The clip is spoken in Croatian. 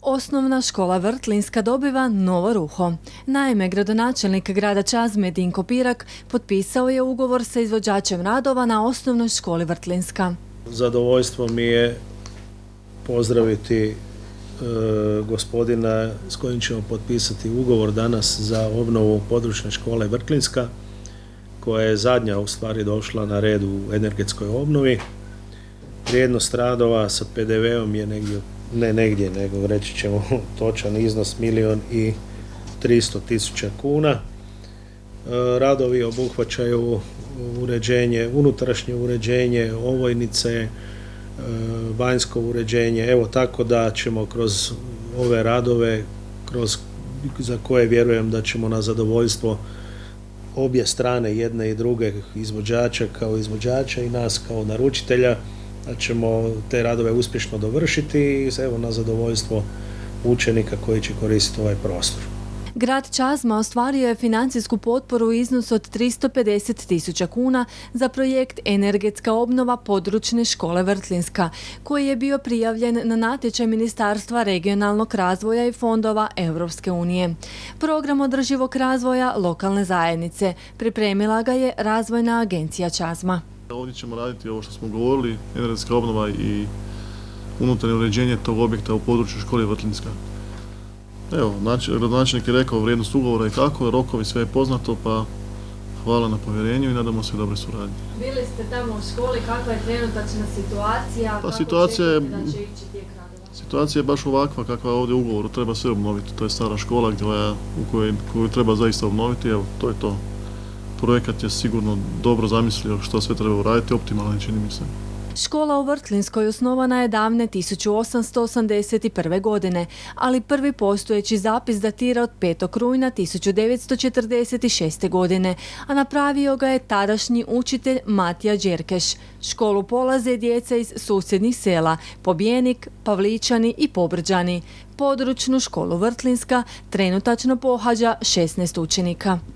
Osnovna škola Vrtlinska dobiva novo ruho. Naime, gradonačelnik grada Čazme Dinko Pirak potpisao je ugovor sa izvođačem radova na osnovnoj školi Vrtlinska. Zadovoljstvo mi je pozdraviti gospodina s kojim ćemo potpisati ugovor danas za obnovu područne škole Vrtlinska, koja je zadnja u stvari došla na red u energetskoj obnovi. Vrijednost radova sa PDV-om je nego reći ćemo točan iznos 1.300.000 kuna. Radovi obuhvaćaju unutrašnje uređenje, ovojnice, vanjsko uređenje, evo tako da ćemo kroz ove radove, za koje vjerujem da ćemo na zadovoljstvo obje strane, jedne i druge, izvođača kao izvođača i nas kao naručitelja, da ćemo te radove uspješno dovršiti i evo na zadovoljstvo učenika koji će koristiti ovaj prostor. Grad Čazma ostvario je financijsku potporu u iznosu od 350.000 kuna za projekt Energetska obnova područne škole Vrtlinska, koji je bio prijavljen na natječaj Ministarstva regionalnog razvoja i fondova Europske unije. Program održivog razvoja lokalne zajednice pripremila ga je Razvojna agencija Čazma. Ovdje ćemo raditi ovo što smo govorili, energetska obnova i unutarnje uređenje tog objekta u području škole Vrtlinska. Evo, gradonačelnik je rekao vrijednost ugovora i kako, rokovi, sve je poznato, pa hvala na povjerenju i nadamo se dobre suradnje. Bili ste tamo u školi, kakva je trenutačna situacija? Pa situacija je baš ovakva kakva je ovdje u ugovoru, treba sve obnoviti. To je stara škola koju treba zaista obnoviti, evo, to je to. Projekat je sigurno dobro zamislio što sve treba uraditi, optimalno čini mi se. Škola u Vrtlinskoj osnovana je davne 1881. godine, ali prvi postojeći zapis datira od 5. rujna 1946. godine, a napravio ga je tadašnji učitelj Matija Đerkeš. Školu polaze djeca iz susjednih sela Pobjenik, Pavličani i Pobrđani. Područnu školu Vrtlinska trenutačno pohađa 16 učenika.